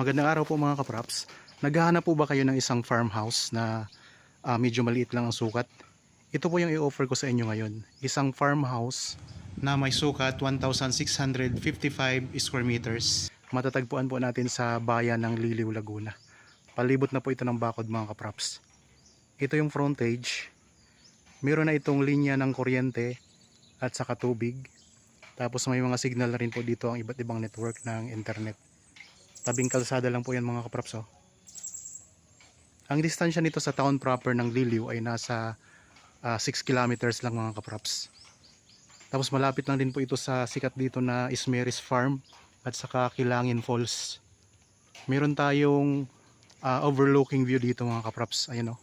Magandang araw po mga kapraps. Naghahanap po ba kayo ng isang farmhouse na medyo maliit lang ang sukat? Ito po yung i-offer ko sa inyo ngayon. Isang farmhouse na may sukat 1,655 square meters. Matatagpuan po natin sa bayan ng Liliw, Laguna. Palibot na po ito ng bakod mga kapraps. Ito yung frontage. Meron na itong linya ng kuryente at saka tubig. Tapos may mga signal na rin po dito ang iba't ibang network ng internet. Tabing kalsada lang po yan mga kapraps. Ang distansya nito sa town proper ng Liliw ay nasa 6 kilometers lang mga kapraps. Tapos malapit lang din po ito sa sikat dito na Ismeris Farm at saka Kilangin Falls. Meron tayong overlooking view dito mga kapraps. Ayan o.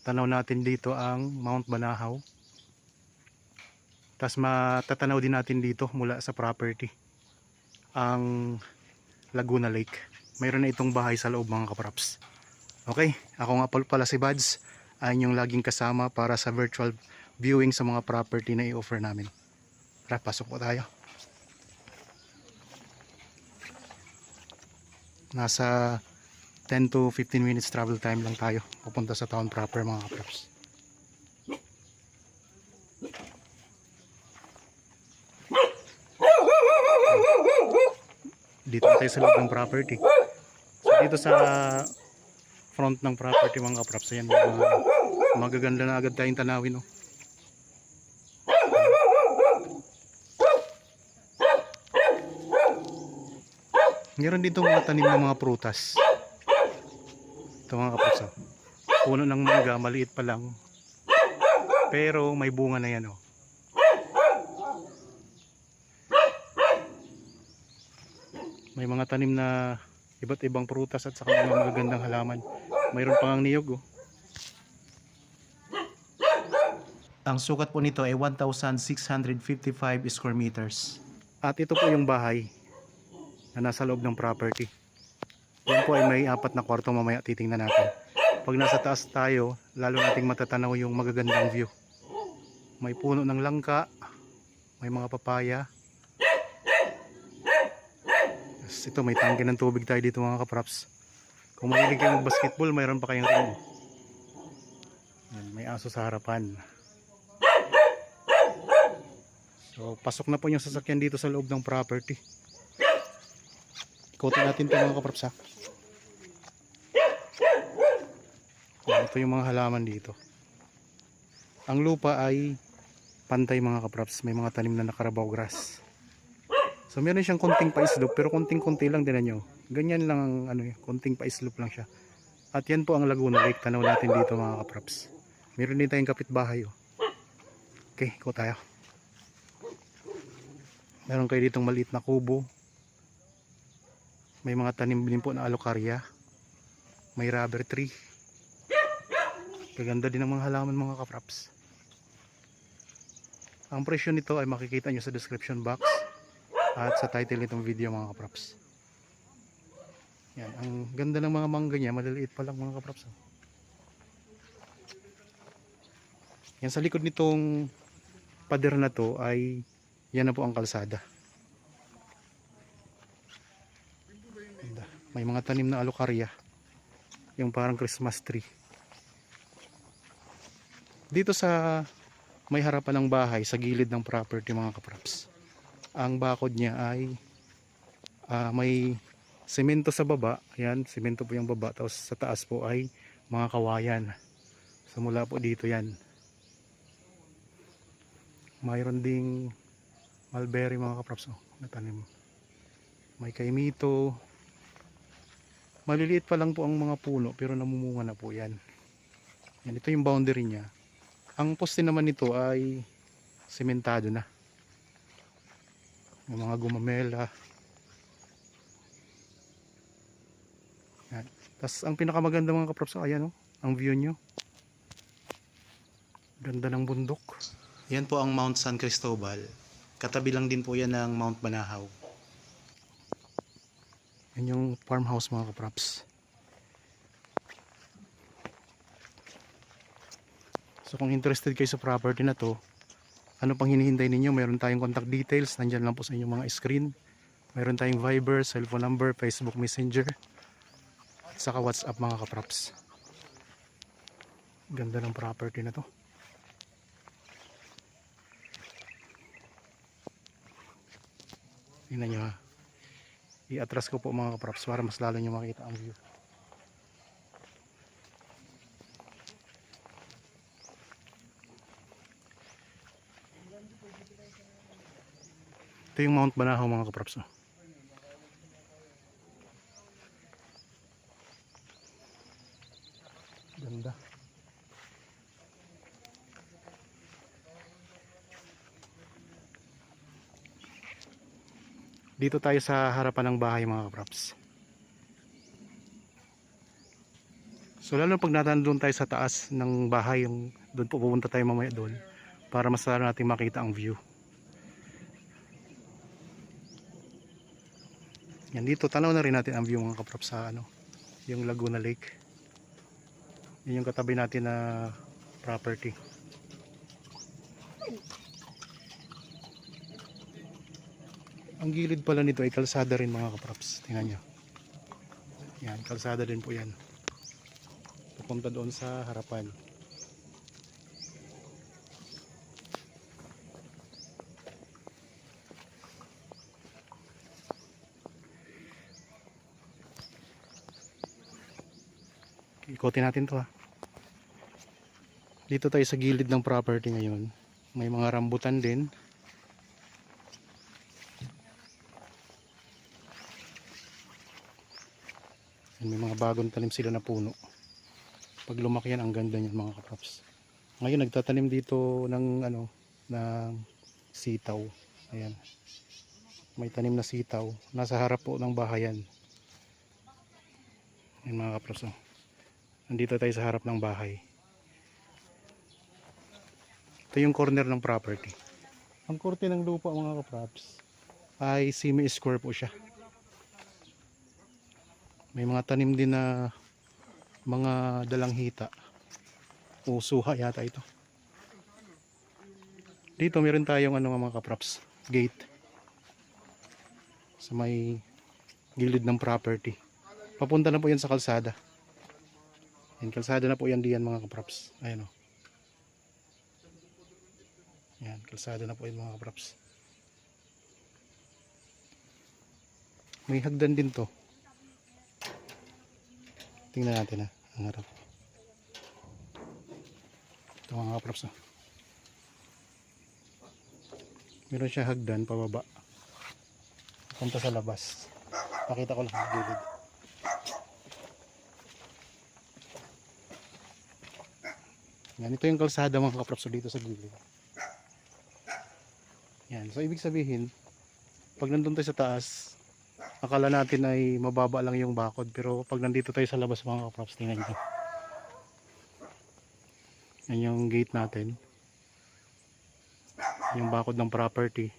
Tanaw natin dito ang Mount Banahaw. Tapos matatanaw din natin dito mula sa property ang Laguna Lake. Mayroon na itong bahay sa loob mga kapraps. Okay, ako nga pala si Bads, ay inyong laging kasama para sa virtual viewing sa mga property na i-offer namin. Tara, pasok po tayo. Nasa 10 to 15 minutes travel time lang tayo pupunta sa town proper mga kapraps. Dito tayo sa loob ng property. So dito sa front ng property mga kapraps, ayan, magaganda na agad tayong tanawin. Meron dito mga tanim ng mga prutas. Ito mga kapraps, puno ng mangga, maliit pa lang, pero may bunga na yan. May mga tanim na iba't ibang prutas at saka mga magagandang halaman. Mayroon pang niyog. Ang sukat po nito ay 1,655 square meters. At ito po yung bahay na nasa loob ng property. Yan po ay may 4 na kwarto, mamaya titingnan natin. Pag nasa taas tayo, lalo nating matatanaw yung magagandang view. May puno ng langka, may mga papaya. Ito, may tangke ng tubig tayo dito mga kapraps. Kung mahilig kayo mag-basketball, mayroon pa kayong ring. May aso sa harapan. So pasok na po yung sasakyan dito sa loob ng property. Ikotin natin ito mga kapraps. Ito yung mga halaman dito. Ang lupa ay pantay mga kapraps. May mga tanim na nakarabaw grass. So meron siyang konting pa-slope, pero konting-konti lang din nyo. Ganyan lang ang konting pa-slope lang siya. At yan po ang Laguna Lake. Tanaw natin dito mga kapraps. Meron din tayong kapitbahay. Okay, iko tayo. Meron kayo ditong maliit na kubo. May mga tanim din po na alocaria. May rubber tree. Kaganda din ang mga halaman mga kapraps. Ang presyo nito ay makikita nyo sa description box at sa title nitong video mga kapraps. Yan, ang ganda ng mga mangga niya, maliliit pa lang mga kapraps. Yan, sa likod nitong pader na to ay yan na po ang kalsada. May mga tanim na alocaria, yung parang Christmas tree. Dito sa may harapan ng bahay, sa gilid ng property mga kapraps, ang bakod niya ay may semento sa baba. Ayan, semento po yung baba. Tapos sa taas po ay mga kawayan. So mula po dito yan. Mayroon ding mulberry mga kapraps. Natanim. May kaimito. Maliliit pa lang po ang mga puno pero namumunga na po yan. Yan, ito yung boundary niya. Ang poste naman nito ay sementado na. Yung mga gumamela. Yan. Tapos ang pinakamaganda mga kapraps, ayan ang view nyo. Ganda ng bundok. Yan po ang Mount San Cristobal. Katabi lang din po yan ng Mount Banahaw. Yan yung farmhouse mga kapraps. So kung interested kayo sa property na to, ano pang hinihintay ninyo? Mayroon tayong contact details, nandyan lang po sa inyong mga screen. Mayroon tayong Viber, cellphone number, Facebook Messenger. saka WhatsApp mga kaprops. Ganda ng property na to. Tingnan nyo ha. I-atras ko po mga kaprops para mas lalo nyo makita ang view. Ito yung Mount Banahaw mga kaprops. Ganda. Dito tayo sa harapan ng bahay mga kaprops. So lalo pag doon tayo sa taas ng bahay, yung doon po pupunta tayo mamaya doon para mas lalo natin makita ang view. Yan, dito tanaw na rin natin ang view mga kaprops sa yung Laguna Lake. Yan yung katabi natin na property. Ang gilid pala nito ay kalsada rin mga kaprops. Tingnan nyo. Yan, kalsada din po yan. Pupunta doon sa harapan. Ikotin natin to ha. Dito tayo sa gilid ng property ngayon. May mga rambutan din. May mga bagong tanim sila na puno. Pag lumaki yan, ang ganda niyan mga kaprops. Ngayon nagtatanim dito ng ng sitaw. Ayan. May tanim na sitaw. Nasa harap po ng bahayan. Ayan mga kaprops. Nandito tayo sa harap ng bahay. Ito yung corner ng property. Ang korte ng lupa mga kaprops ay semi-square po siya. May mga tanim din na mga dalanghita. O suha yata ito. Dito meron tayong mga kaprops, gate. Sa may gilid ng property. Papunta na po yan sa kalsada. Yan, kalsada na po yan diyan mga kaprops. Ayan o. Yan, kalsada na po yan mga kaprops. May hagdan din to. Tingnan natin ha, ang harap. Ito mga kaprops. Meron siya hagdan pababa. Punta sa labas. Pakita ko lang ang gilid. Yan, ito yung kalsada mga kaprops dito sa gilid. Yan, so ibig sabihin, pag nandun tayo sa taas, akala natin ay mababa lang yung bakod, pero pag nandito tayo sa labas mga kaprops, tingnan nyo. Yan yung gate natin. Yung bakod ng property.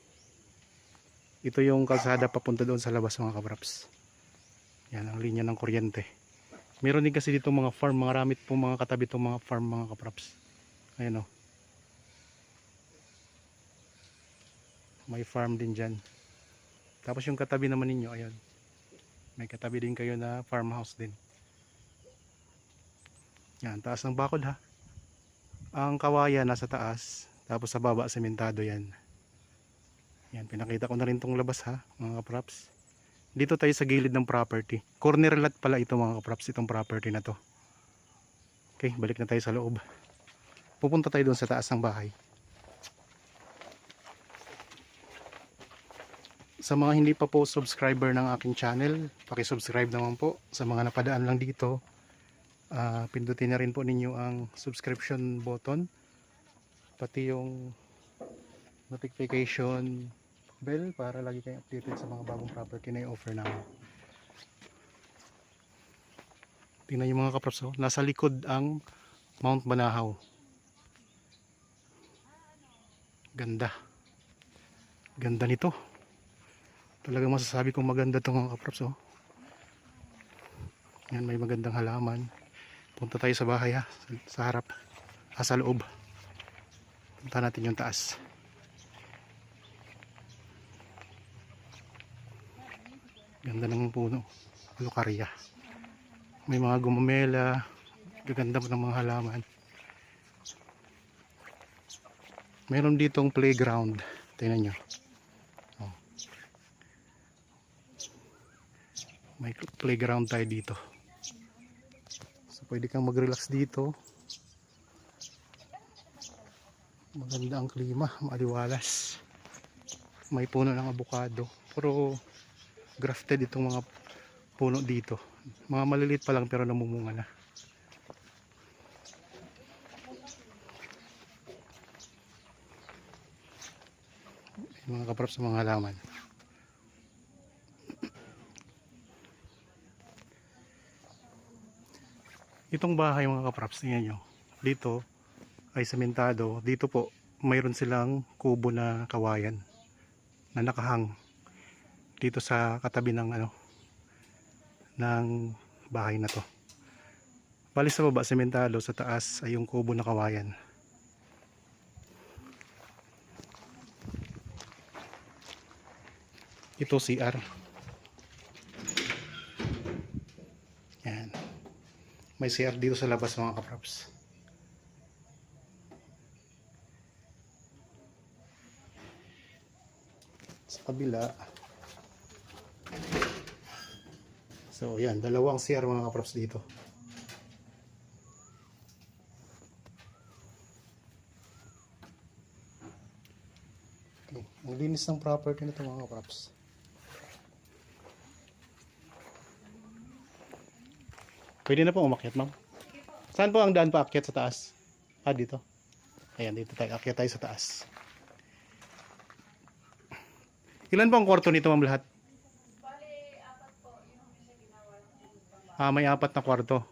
Ito yung kalsada papunta doon sa labas mga kaprops. Yan ang linya ng kuryente. Meron din kasi dito mga farm, mga ramit po mga katabi itong mga farm mga kaprops. Ayan o. May farm din dyan. Tapos yung katabi naman ninyo, ayan. May katabi din kayo na farmhouse din. Yan, taas ng bakod ha. Ang kawayan nasa taas, tapos sa baba sementado yan. Yan, pinakita ko na rin tong labas ha, mga kaprops. Dito tayo sa gilid ng property. Corner lot pala ito mga kaprops, itong property na to. Okay, balik na tayo sa loob. Pupunta tayo doon sa taas ng bahay. Sa mga hindi pa po subscriber ng aking channel, paki-subscribe naman po. Sa mga napadaan lang dito, pindutin na rin po ninyo ang subscription button, pati yung notification bell para lagi kayong updated sa mga bagong property na i-offer namin. Tingnan yung mga kaprops, nasa likod ang Mount Banahaw. Ganda. Ganda nito. Talagang masasabi kong maganda itong mga kaprops. Yan, may magandang halaman. Punta tayo sa bahay ha, sa harap, sa loob. Punta natin yung taas. Ganda ng puno, lukarya. May mga gumamela. Gaganda po ng mga halaman. Meron ditong playground. Tingnan nyo. Oh. May playground tayo dito. So pwede kang mag-relax dito. Maganda ang klima, maliwalas. May puno ng avocado. Puro grafted itong mga puno dito. Mga maliliit pa lang pero namumunga na. Mga kaprap sa mga halaman. Itong bahay mga kapraps, tingnan nyo. Dito ay sementado. Dito po mayroon silang kubo na kawayan na nakahang dito sa katabi ng ng bahay na to. Bali sa baba sementado, sa taas ay yung kubo na kawayan. Ito CR. Yan. May CR dito sa labas mga kapraps. Sa kabila. So yan, dalawang CR mga kapraps dito. Okay. Ang linis ng property nito mga kapraps. Pwede na po umakyat, ma'am. Saan po ang daan pa akyat sa taas? Ah, dito. Ayan, dito tayo. Akyat tayo sa taas. Ilan po ang kwarto nito, ma'am, lahat? Bali, 4 po. Yung isa ginawa. Ah, may 4 na kwarto.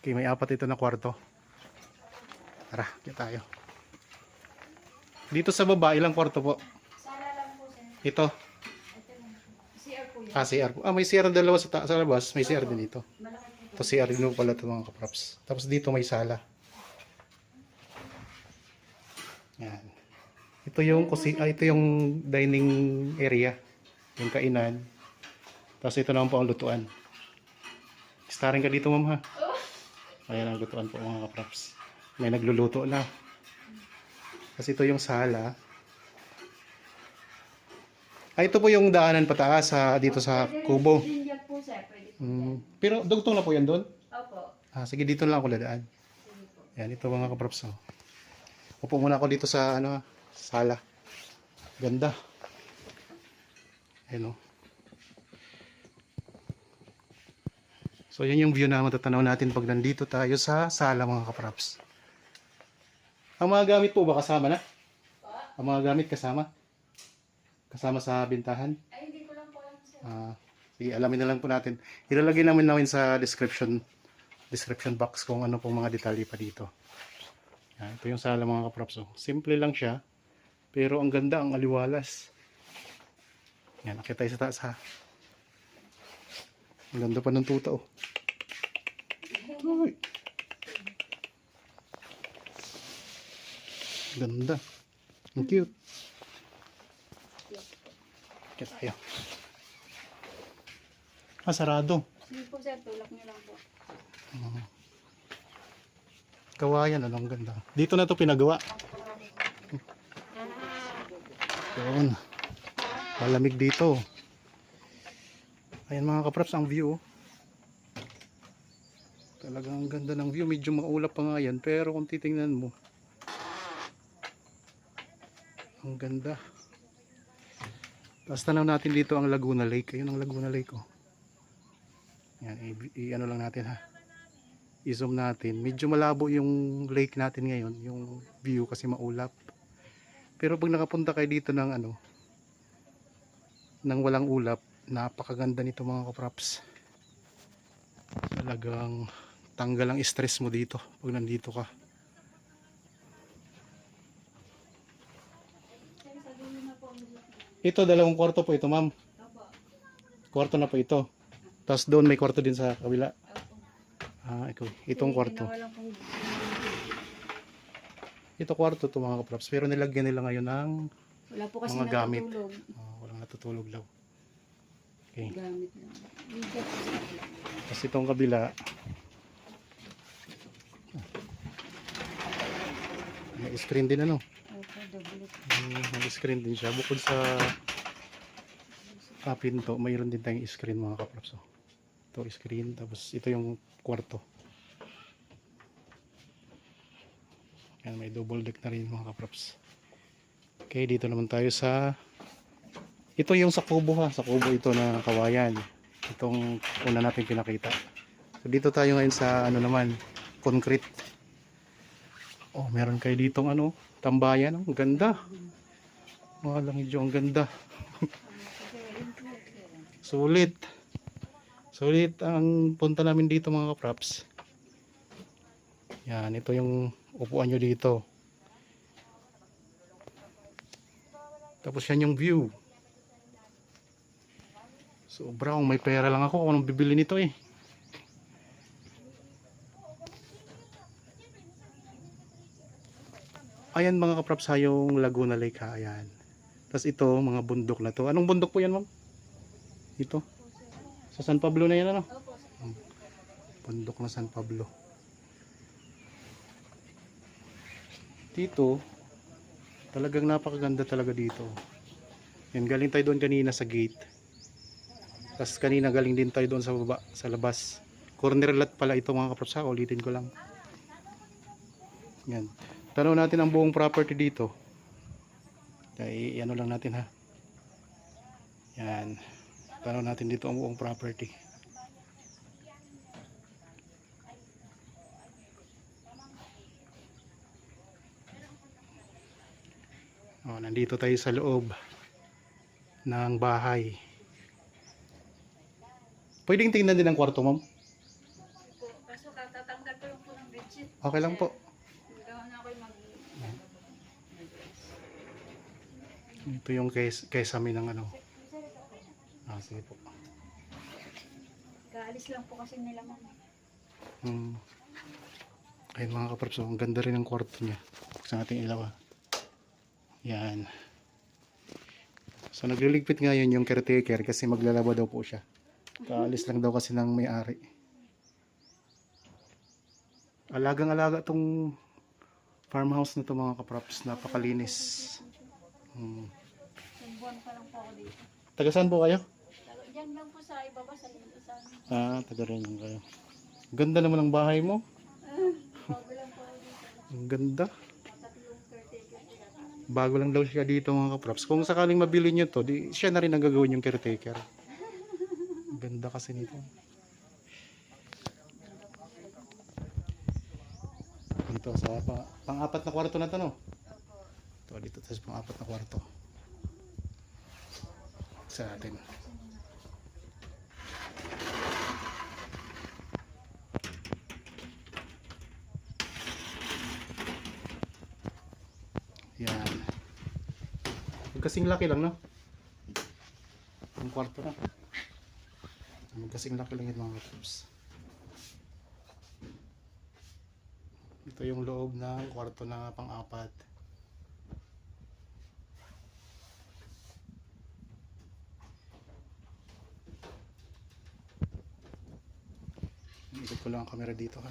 Okay, may 4 ito na kwarto. Tara, akyat tayo. Dito sa baba, ilang kwarto po? Sala lang po, sir. Ito. Ito lang. CR po yun. Ah, CR po. Ah, may CR ang dalawa sa labas. May CR din dito. Malaki po. Ito CR din po pala ito mga kapraps. Tapos dito may sala. Yan. Ito yung ito yung dining area, yung kainan. Tapos ito naman po ang lutuan. Starring ka dito, ma'am, ha. Ayan ang lutuan po mga kapraps. May nagluluto na. Kasi ito yung sala. Ay, ito po yung daanan pataas dito sa kubo. Pwede rin po, sir. Pwede po. Pero dugtong na po yan doon? Opo. Ah, sige, dito lang ako dadaan. Sige po. Yan, ito mga kapraps. Oh. Upo muna ako dito sa sala. Ganda. Ayan, oh. So yan yung view na matatanaw natin pag nandito tayo sa sala mga kapraps. Ang mga gamit po ba kasama na? Ang mga gamit kasama? Kasama sa bintahan? Ay, hindi ko lang po alam, sir. Sige, alamin na lang po natin. Ilalagay namin sa description box kung ano pong mga detalye pa dito. Yan, ito yung sala mga kapraps. Oh. Simple lang siya. Pero ang ganda, ang aliwalas. Yan, nakita tayo sa taas ha. Ang ganda pa ng tuta oh. Uy. Ganda. Ang cute. Kaya tayo. Ah, sarado. Sige po, sir. Tulak niyo lang po. Kawayan, ang ganda. Dito na to pinagawa. Doon. Malamig dito. Ayan mga kapraps, ang view. Talagang ang ganda ng view. Medyo maulap pa nga yan. Pero kung titingnan mo, ang ganda. Tapos tanaw natin dito ang Laguna Lake. Ayun ang Laguna Lake oh. Yan, i-ano lang natin ha. I-zoom natin. Medyo malabo yung lake natin ngayon. Yung view kasi maulap. Pero pag nakapunta kayo dito ng ng walang ulap, napakaganda nito mga kapraps. Talagang tanggal ang stress mo dito pag nandito ka. Sir, sabihin na po. Ito, dalawang kwarto po ito, ma'am. Opo. Kwarto na po ito. Tapos doon may kwarto din sa kabila. Opo. Ah, itong kwarto. Ginawa lang po. Ito kwarto to mga kapraps. Pero nilagyan nila ngayon ng Wala po kasi mga gamit. natutulog. Walang natutulog daw. Okay. Gamit lang. Video po sa kabila. Tapos itong kabila. May screen din ano. Opo, double. May screen din siya. Bukod sa pinto, mayroon din tayong screen mga kaprops. So, ito screen. Tapos ito yung kwarto. Yan, may double deck na rin mga kaprops. Okay, dito naman tayo sa ito yung sa kubo ha. Sa kubo ito na kawayan. Itong una natin pinakita. So, dito tayo ngayon sa ano naman, concrete. Oh, meron kayo ditong ano, tambayan. Ang ganda. Mga langidyo, ang ganda. Sulit. Sulit ang punta namin dito mga kaprops. Yan, ito yung upuan nyo dito. Tapos yan yung view. Sobrang may pera lang ako kung anong bibili nito eh. Ayan mga kaprops ha, yung Laguna Lake ha, ayan. Tapos ito, mga bundok na to. Anong bundok po yan ma'am? Ito. Sa San Pablo na yan ano? Opo, Bundok na San Pablo. Dito, talagang napakaganda talaga dito. Yan, galing tayo doon kanina sa gate. Tapos kanina galing din tayo doon sa baba, sa labas. Corner lot pala ito mga kaprops ha, ulitin ko lang. Yan. Tanaw natin ang buong property dito. Kaya ano lang natin ha. Yan. Tanaw natin dito ang buong property. Oh, nandito tayo sa loob ng bahay. Pwedeng tingnan din ang kwarto, ma'am? po. Kaso katatanggal ko lang po ng bedsheet. Okay lang po. Gawa na ako yung Ito yung kesame ng ano. Ah, sige po. Kaalis lang po kasi nila mama. Ayun mga kaprops, ang ganda rin ang kwarto niya. Buksan natin ilaw. Yan. So nagliligpit ngayon yung caretaker kasi maglalaba daw po siya. Kaalis lang daw kasi ng may-ari. Alagang-alaga tong farmhouse na to mga kaprops. Napakalinis. Isang buwan pa lang po ako dito. Taga saan po kayo? Diyan lang po sa ibaba sa Lindosan. Taga rin lang kayo. Ganda naman ang bahay mo. Bago lang po ako dito. Ang ganda. Tatlong caretaker po yata. Bago lang daw siya dito mga kaprops. Kung sakaling mabili nyo to, di, siya na rin ang gagawin yung caretaker. Ganda kasi nito. Dito sa pang-apat na kwarto na to no? Ito dito sa pang-apat na kwarto. Sa atin. Yan. Magkasing laki lang no? Ang kwarto na. Magkasing laki lang yung mga kaprops. Ito yung loob ng kwarto na pang-apat. Ikot ko lang ang camera dito ha.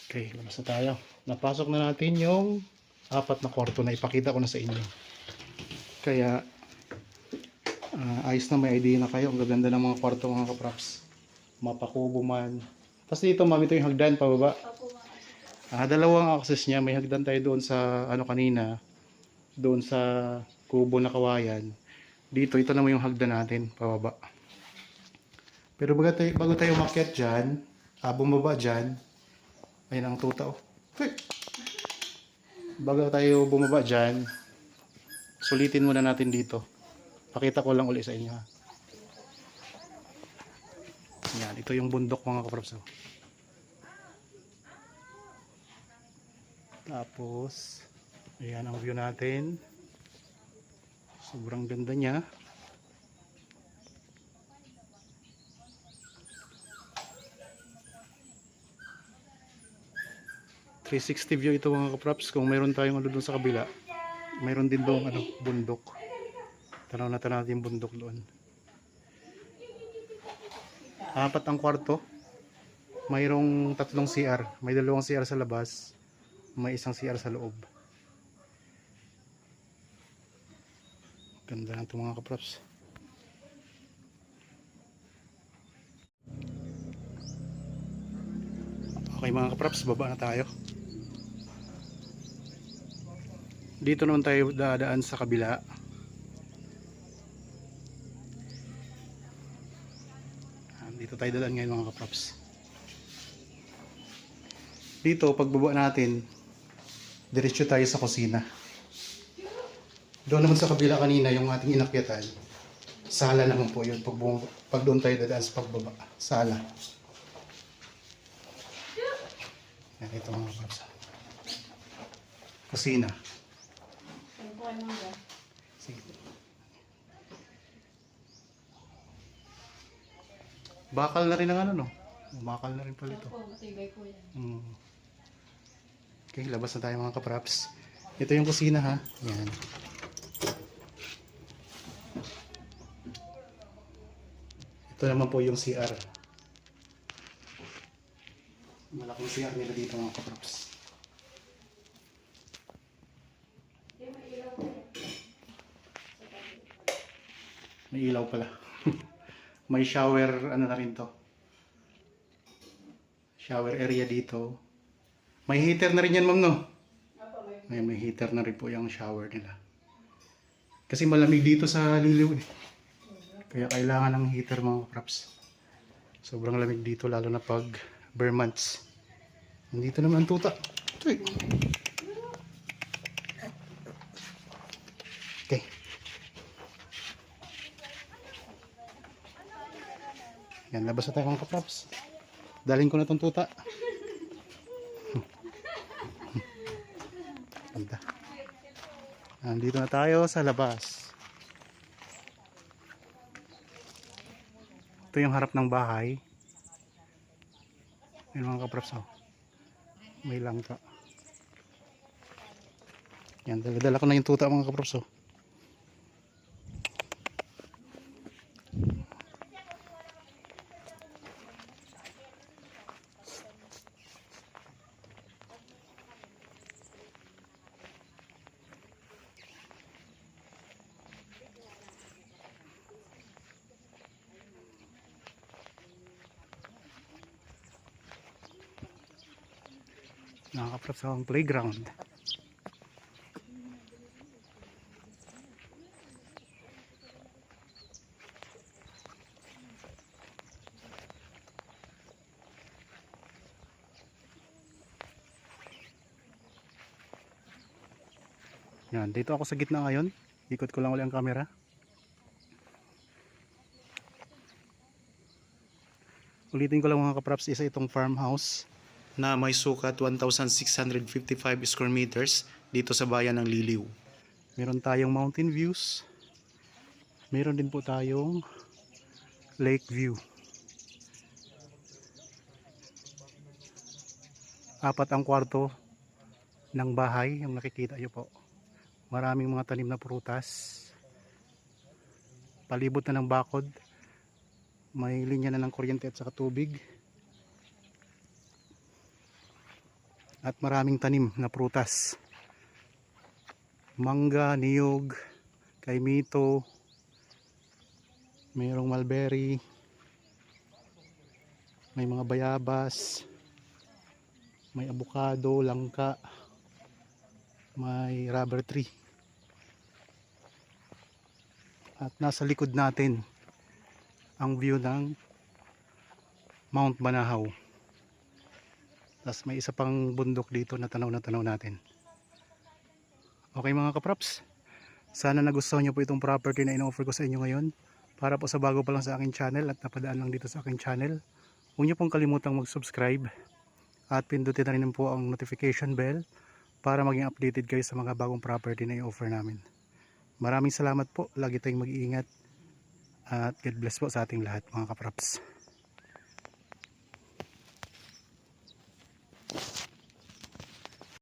Okay, labas na tayo. Napasok na natin yung apat na kwarto na ipakita ko na sa inyo. Kaya ayos na, may idea na kayo. Ang gaganda ng mga kwarto mga kaprops. Mapakubo man. Tapos dito ma'am, ito yung hagdan pababa. Opo mga Dalawang access niya. May hagdan tayo doon sa ano kanina. Doon sa kubo na kawayan. Dito, ito naman yung hagdan natin pababa. Pero bago tayo umakyat dyan, bumaba dyan, ayun ang tuta oh. Bago tayo bumaba dyan, sulitin muna natin dito. Pakita ko lang uli sa inyo ha. Yan, ito yung bundok mga kaprops. Tapos, ayan ang view natin. Sobrang ganda niya. .360 view ito mga kaprops. Kung mayroon tayong ano doon sa kabila, Mayroon din doon bundok. Tanaw na tanaw natin yung bundok doon. 4 ang kwarto. Mayroong 3 CR. May 2 CR sa labas. May 1 CR sa loob. Ganda na ito mga kaprops. Okay mga kaprops, baba na tayo. Dito naman tayo dadaan sa kabila. Dito tayo dadaan ngayon mga kaprops. Dito pagbaba natin, diretso tayo sa kusina. Doon naman sa kabila kanina yung ating inakyatan, sala naman po yun. Pag doon tayo dadaan sa pagbaba, sala. Yan, ito mga kaprops. Kusina. Sige. Bakal na rin ang ano, no? Bakal na rin pala ito. Matibay po yan. Okay, labas na tayo mga kaprops. Ito yung kusina ha. Yan. Ito naman po yung CR. Malaking CR nila dito mga kaprops. May ilaw pala. May shower, ano na rin to. Shower area dito. May heater na rin yan, ma'am, no? May heater na rin po yung shower nila. Kasi malamig dito sa Liliw eh. Kaya kailangan ng heater mga props. Sobrang lamig dito lalo na pag bare months. Nandito naman ang tuta. Ito eh. Okay. Yan, labas na tayo mga kaprops. Dalhin ko na itong tuta. Ganda. Nandito na tayo sa labas. Ito yung harap ng bahay. Yan mga kaprops. Oh. May langka. Yan, dala ko na yung tuta mga kaprops. Oh. Nakakaprap sa akong playground. Yan, dito ako sa gitna ngayon. Ikot ko lang ulit ang camera. Ulitin ko lang mga kapraps, isa itong farmhouse na may sukat 1,655 square meters dito sa bayan ng Liliw. Meron tayong mountain views. Meron din po tayong lake view. 4 ang kwarto ng bahay yung nakikita nyo po. Maraming mga tanim na prutas. Palibot na ng bakod. May linya na ng kuryente at saka tubig. At maraming tanim na prutas. Mangga, niyog, kaimito, mayroong mulberry, may mga bayabas, may avocado, langka, may rubber tree. At nasa likod natin ang view ng Mount Banahaw. Tapos may isa pang bundok dito na tanaw natin. Okay mga kaprops, sana nagustuhan nyo po itong property na in-offer ko sa inyo ngayon. Para po sa bago pa lang sa aking channel at napadaan lang dito sa aking channel, huwag nyo pong kalimutang mag-subscribe at pindutin na rin po ang notification bell para maging updated kayo sa mga bagong property na i-offer namin. Maraming salamat po, lagi tayong mag-iingat at God bless po sa ating lahat mga kaprops.